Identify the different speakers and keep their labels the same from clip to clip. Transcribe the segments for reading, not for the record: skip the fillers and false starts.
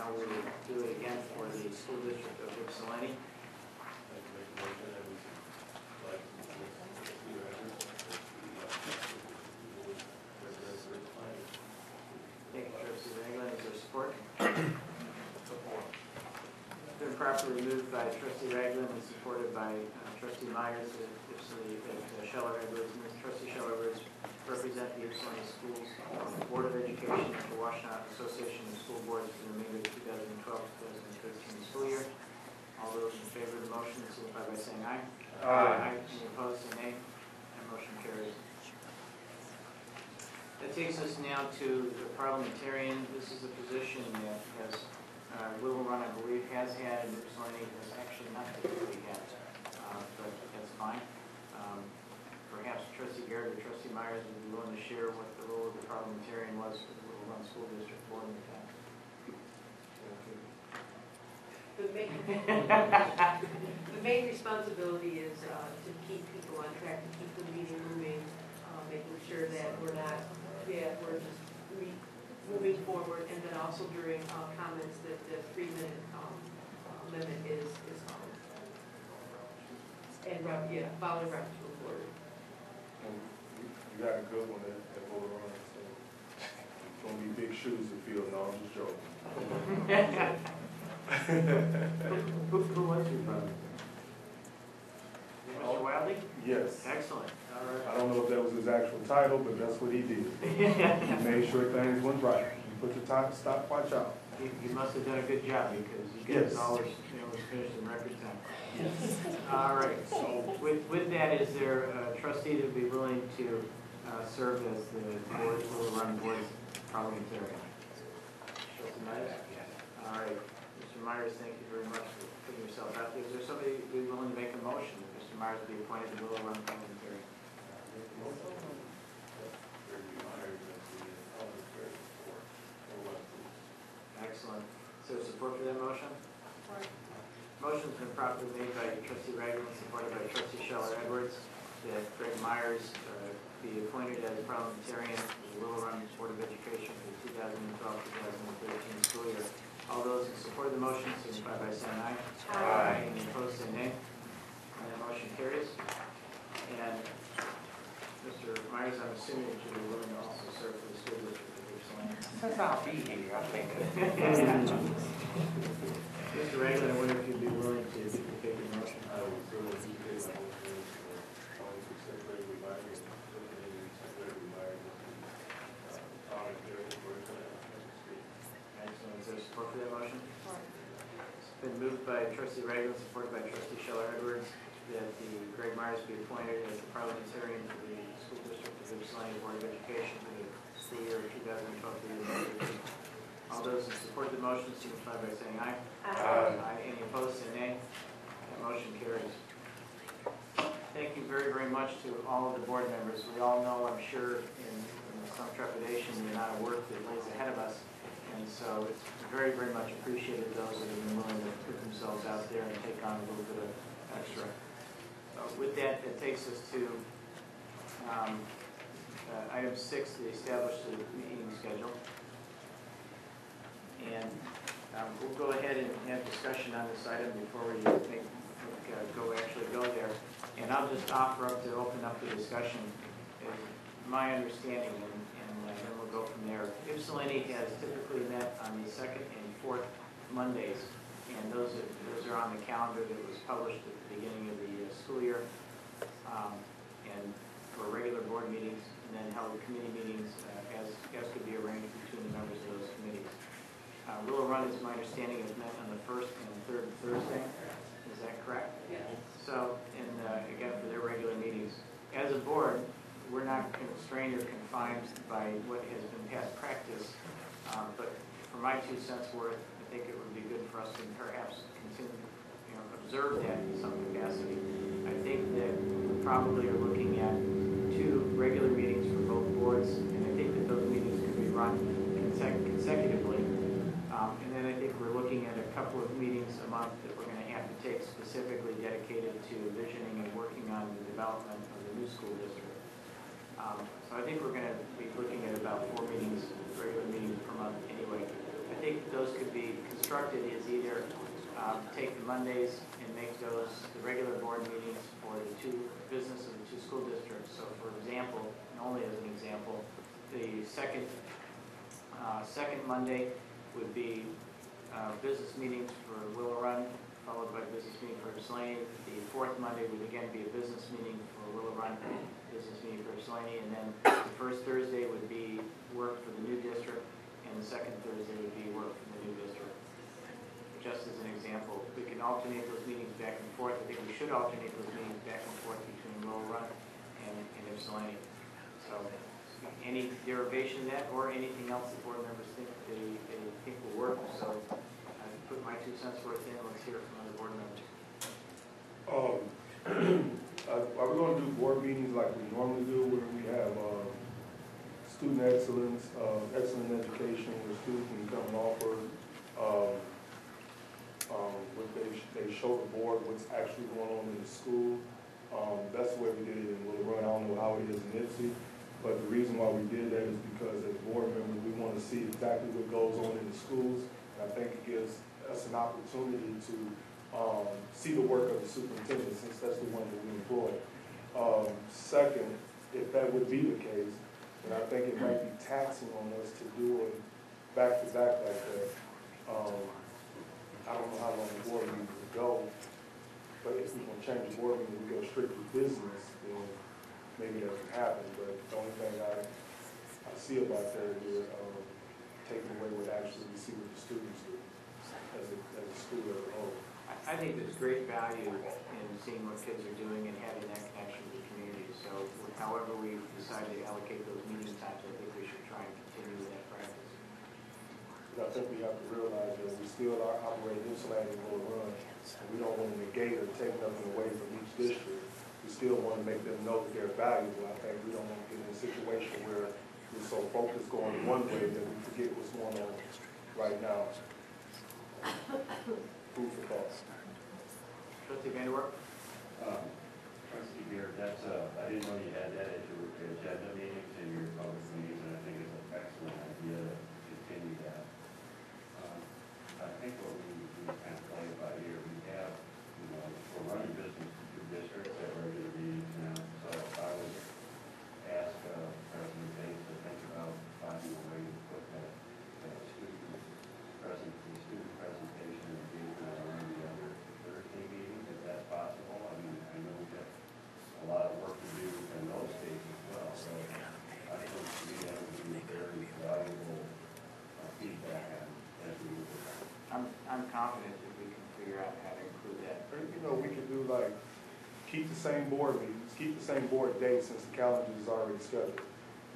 Speaker 1: now we will do it again for the school district of Ypsilanti. Thank you, Trustee Ragland. Is there support? Support. It's been properly moved by Trustee Ragland and supported by Trustee Myers that Scheller Edwards and Trustee Scheller Edwards represent the Ypsilanti Schools Board of Education and the Washtenaw Association of School Boards for the remainder of the 2012-2013 school year. All those in favor of the motion signify by saying aye. Aye. Any opposed, say nay. And motion carries. That takes us now to the parliamentarian. This is a position that has Willow Run, I believe, has had, and Ypsilanti has actually not typically had, but that's fine. Perhaps Trustee Garrett or Trustee Myers would be willing to share what the role of the parliamentarian was for the Willow Run School District Board in the past.
Speaker 2: The main responsibility is to keep people on track, to keep the meeting moving, making sure that we're not, we're just moving forward, and then also during comments that the 3-minute limit is followed. And following Robert's Rule of Order.
Speaker 3: You got a good one at Willow Run, so it's going to be big shoes to fill. No, I'm just joking.
Speaker 1: Who was your brother? Mr. Wiley?
Speaker 3: Yes.
Speaker 1: Excellent. All right.
Speaker 3: I don't know if that was his actual title, but that's what he did. He made sure things went right. He put the stopwatch out.
Speaker 1: You must have done a good job because you guys always finished in record time. Yes. All right. So with that, is there a trustee that would be willing to serve as the board, Willow Run Board parliamentarian? Trustee Myers? All right. Mr. Myers, thank you very much for putting yourself out there. Is there somebody who would be willing to make a motion that Mr. Myers be appointed the Willow Run parliamentarian? Excellent. Is there support for that motion? Support. Motion's been properly made by Trustee Ragland, supported by Trustee Scheller Edwards, that Greg Myers be appointed as parliamentarian to the Willow Run Board of Education for the 2012-2013 school year. All those in support of the motion signify by saying aye. Aye. Any opposed, say nay. And that motion carries. And Mr. Myers, I'm assuming that you'll be willing to also serve for the school district of Ypsilanti.
Speaker 4: Since I'll be here, I think.
Speaker 1: Mr. Ragland, I wonder if you'd be willing to take the motion.
Speaker 3: I would certainly take my motion to accept Gregory Myers and Gregory Myers parliamentarian for
Speaker 1: Excellent. Is there support for that motion? It's been moved by Trustee Ragland, supported by Trustee Scheller Edwards, that the Greg Myers be appointed as the parliamentarian for the school district of Ypsilanti Board of Education for the school year 2012-2013. All those in support of the motion signify by saying aye. Aye. Any opposed, say nay. That motion carries. Thank you very, very much to all of the board members. We all know, I'm sure, in some trepidation, the amount of work that lays ahead of us. And so it's very, very much appreciated, those that have been willing to put themselves out there and take on a little bit of extra. With that, that takes us to item 6, the establish the meeting schedule. And we'll go ahead and have discussion on this item before we actually go there. And I'll just offer up to open up the discussion is my understanding, and then we'll go from there. Ypsilanti has typically met on the 2nd and 4th Mondays, and those are on the calendar that was published at the beginning of the school year, and for regular board meetings, and then held committee meetings as could be arranged between the members of those committees. Willow Run, is my understanding, is met on the 1st and 3rd Thursday. Is that correct?
Speaker 2: Yes.
Speaker 1: So, and again, for their regular meetings. As a board, we're not constrained or confined by what has been past practice, but for my 2 cents worth, I think it would be good for us to perhaps continue, observe that in some capacity. I think that we probably are looking at 2 regular meetings for both boards, and I think that those meetings could be run consecutively. And then I think we're looking at a couple of meetings a month that we're going to have to take specifically dedicated to visioning and working on the development of the new school district. So I think we're going to be looking at about 4 meetings, regular meetings per month anyway. I think those could be instructed is either take the Mondays and make those the regular board meetings for the two business of the two school districts. So for example, and only as an example, the second Monday would be business meetings for Willow Run, followed by business meeting for Ypsilanti. The fourth Monday would again be a business meeting for Willow Run, business meeting for Ypsilanti, and then the first Thursday would be work for the new district, and the second Thursday would be work for the new district. Just as an example, we can alternate those meetings back and forth. I think we should alternate those meetings back and forth between Willow Run and Ypsilanti. So any derivation of that or anything else the board members think they think will work. So I put my 2 cents worth in. Let's hear it from other board members.
Speaker 3: Are we going to do board meetings like we normally do, where we have student excellence, excellent education, where students can come and offer what they show the board what's actually going on in the school. That's the way we did it in Willow Run. I don't know how it is in Ypsi, but the reason why we did that is because as board members, we want to see exactly what goes on in the schools. And I think it gives us an opportunity to see the work of the superintendent, since that's the one that we employ. Second, if that would be the case, then I think it might be taxing on us to do it back to back like that. I don't know how long the board meeting would go, but if we're going to change the board meeting, we go strictly business, then maybe that can happen. But the only thing I see about that is taking away what actually we see what the students do as a school as a whole.
Speaker 1: I think there's great value in seeing what kids are doing and having that connection with the community. So however we decide to allocate those meeting times, I think we should try and continue with that practice.
Speaker 3: But I think we have to realize that we still are operating Ypsilanti and Willow Run, and we don't want to negate or take nothing away from each district. We still want to make them know that they're valuable. I think we don't want to get in a situation where we're so focused going one way that we forget what's going on right now. Food for thought.
Speaker 1: Trustee Vanderwerp?
Speaker 5: Trustee Beard, that's I didn't know you had that at your agenda meetings and your public meetings, and I think it's an excellent idea to continue that. I think what we kind of play by here, we have, we're running business through districts at regular meetings now, so I would ask President Bates to think about finding a way to put that student presentation and engagement around the other Thursday meetings, if that's possible. I mean, I know we've got a lot of work to do in those states as well, so I think to me that would be very valuable feedback as we move along.
Speaker 1: I'm confident that we can figure out how to include that.
Speaker 3: We could do like, keep the same board meetings, keep the same board dates since the calendar is already scheduled.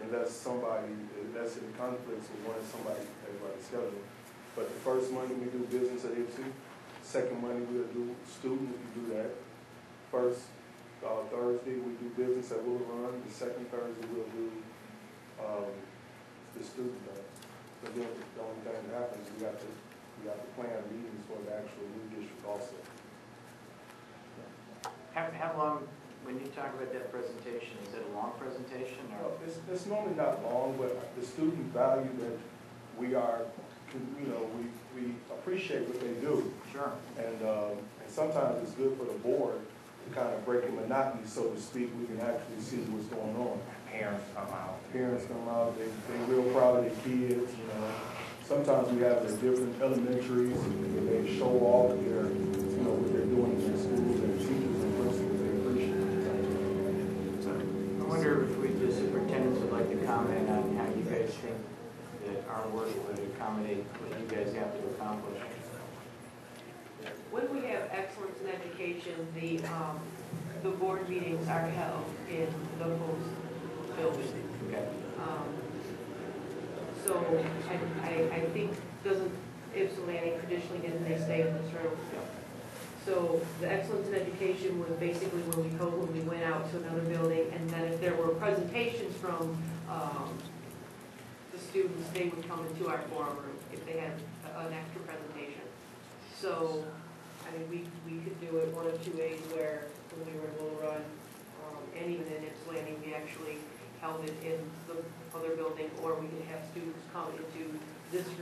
Speaker 3: Unless that's in conflicts with one everybody's scheduled. But the first Monday we do business at Ypsi. Second Monday we'll do student, we can do that. First Thursday we do business at Willow Run. The second Thursday we'll do the student thing. But then the only thing that happens is we have to plan meetings for the actual new district also.
Speaker 1: How long, when you talk about that presentation, is it a long presentation or?
Speaker 3: It's normally not long, but the student value that we are, we appreciate what they do.
Speaker 1: Sure.
Speaker 3: And sometimes it's good for the board to kind of break the monotony, so to speak. We can actually see what's going on.
Speaker 4: Parents come out.
Speaker 3: Parents come out, they're real proud of their kids, Sometimes we have the different elementaries, and they show off their, what they're doing in their schools, their teachers and principals, they appreciate it.
Speaker 1: I wonder if the superintendents would like to comment on how you guys think that our work would accommodate what you guys have to accomplish.
Speaker 2: When we have excellence in education, the board meetings are held in the host building.
Speaker 1: Okay.
Speaker 2: So I think, doesn't Ypsilanti traditionally, didn't they stay in this room? So the excellence in education was basically when we went out to another building, and then if there were presentations from the students, they would come into our forum room if they had an extra presentation. So, I mean, we could do it one of two ways, where when we were in Willow Run, and even in Ypsilanti, we actually held it in the other building, or we could have students come into this room